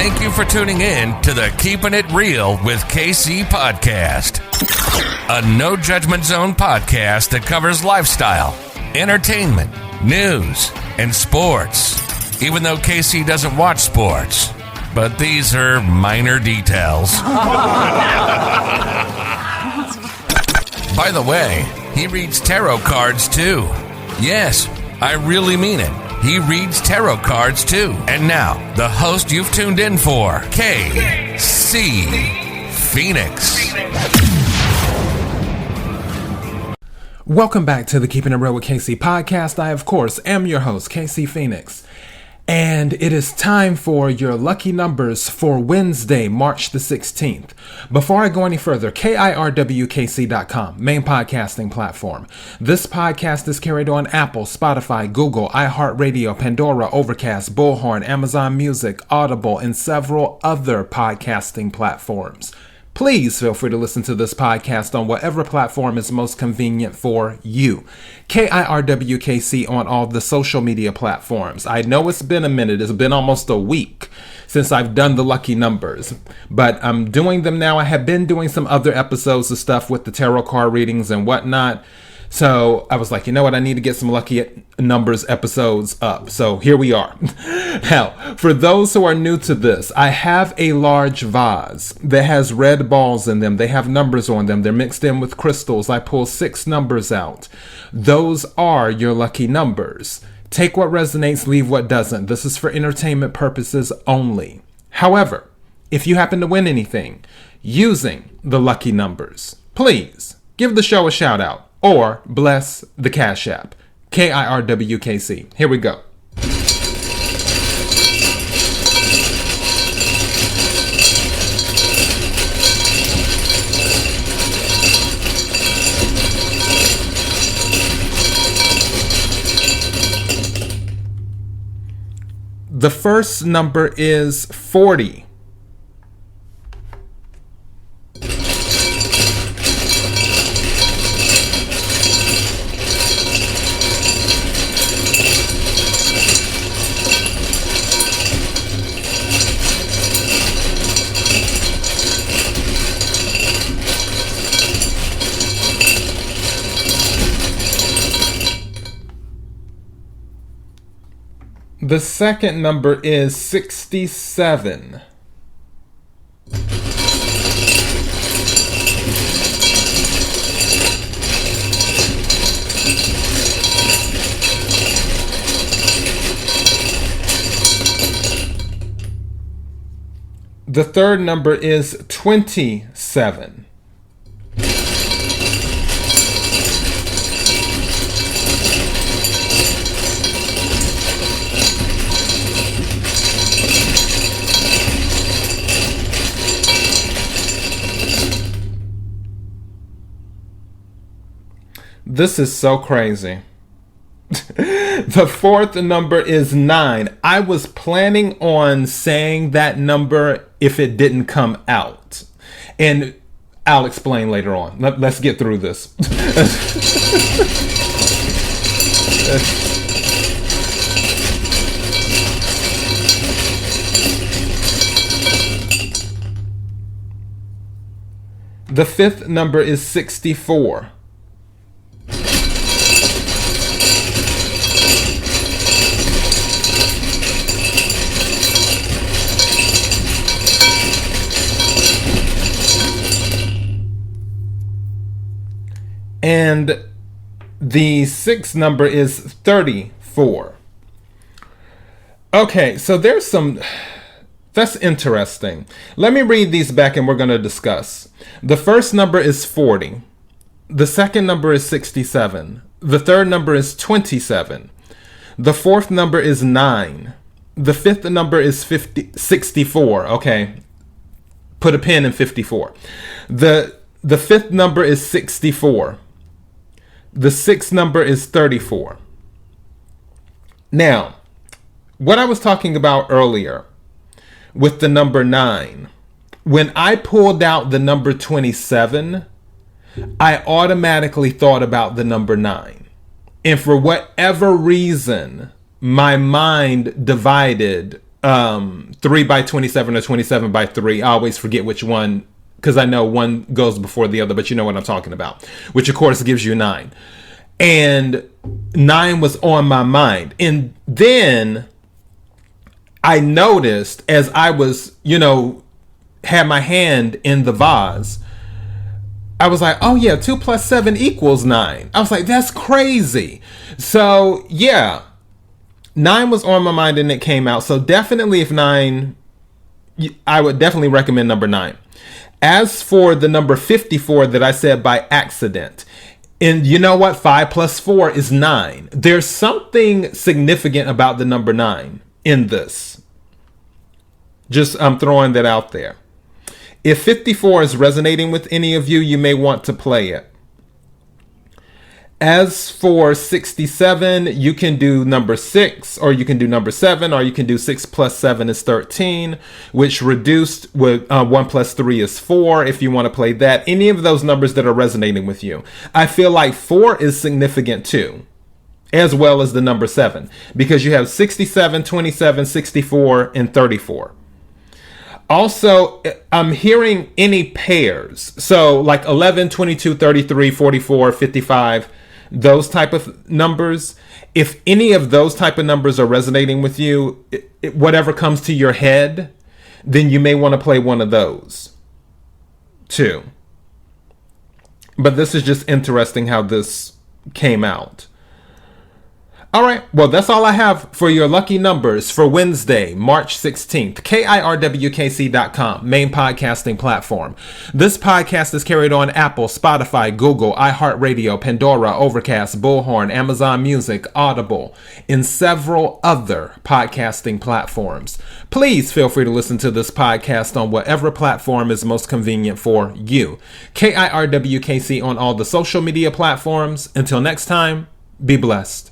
Thank you for tuning in to the Keeping It Real with KC podcast, a no judgment zone podcast that covers lifestyle, entertainment, news, and sports. Even though KC doesn't watch sports, but these are minor details. By the way, he reads tarot cards too. Yes, I really mean it. He reads tarot cards too. And now, the host you've tuned in for, KC Phoenix. Welcome back to the Keeping It Real with KC podcast. I, of course, am your host, KC Phoenix. And it is time for your lucky numbers for Wednesday, March the 16th. Before I go any further, KIRWKC.com, main podcasting platform. This podcast is carried on Apple, Spotify, Google, iHeartRadio, Pandora, Overcast, Bullhorn, Amazon Music, Audible, and several other podcasting platforms. Please feel free to listen to this podcast on whatever platform is most convenient for you. KIRWKC on all the social media platforms. I know it's been a minute. It's been almost a week since I've done the lucky numbers, but I'm doing them now. I have been doing some other episodes of stuff with the tarot card readings and whatnot. So I was like, you know what? I need to get some lucky numbers episodes up. So here we are. Now, for those who are new to this, I have a large vase that has red balls in them. They have numbers on them. They're mixed in with crystals. I pull 6 numbers out. Those are your lucky numbers. Take what resonates, leave what doesn't. This is for entertainment purposes only. However, if you happen to win anything using the lucky numbers, please give the show a shout out. Or bless the CashApp. KIRWKC. Here we go. The first number is 40. The second number is 67. The third number is 27. This is so crazy. The fourth number is 9. I was planning on saying that number if it didn't come out. And I'll explain later on. Let's get through this. The fifth number is 64. And the sixth number is 34. Okay, so that's interesting. Let me read these back and we're going to discuss. The first number is 40. The second number is 67. The third number is 27. The fourth number is 9. The fifth number is 64. Okay, put a pin in 54. The fifth number is 64. The sixth number is 34. Now, what I was talking about earlier with the number 9, when I pulled out the number 27, I automatically thought about the number 9. And for whatever reason, my mind divided 3 by 27 or 27 by 3. I always forget which one, because I know one goes before the other, but you know what I'm talking about, which of course gives you 9. And 9 was on my mind. And then I noticed as I was, had my hand in the vase, I was like, oh yeah, 2 plus 7 equals 9. I was like, that's crazy. So yeah, 9 was on my mind and it came out. So definitely if 9, I would definitely recommend number 9. As for the number 54 that I said by accident, and you know what? 5 plus 4 is 9. There's something significant about the number 9 in this. Just I'm throwing that out there. If 54 is resonating with any of you, you may want to play it. As for 67, you can do number 6, or you can do number 7, or you can do 6 plus 7 is 13, which reduced with 1 plus 3 is 4, if you want to play that. Any of those numbers that are resonating with you. I feel like 4 is significant too, as well as the number 7, because you have 67, 27, 64, and 34. Also, I'm hearing any pairs. So like 11, 22, 33, 44, 55, those type of numbers. If any of those type of numbers are resonating with you, whatever comes to your head, then you may want to play one of those too. But this is just interesting how this came out. All right, well, that's all I have for your lucky numbers for Wednesday, March 16th. KIRWKC.com, main podcasting platform. This podcast is carried on Apple, Spotify, Google, iHeartRadio, Pandora, Overcast, Bullhorn, Amazon Music, Audible, and several other podcasting platforms. Please feel free to listen to this podcast on whatever platform is most convenient for you. KIRWKC on all the social media platforms. Until next time, be blessed.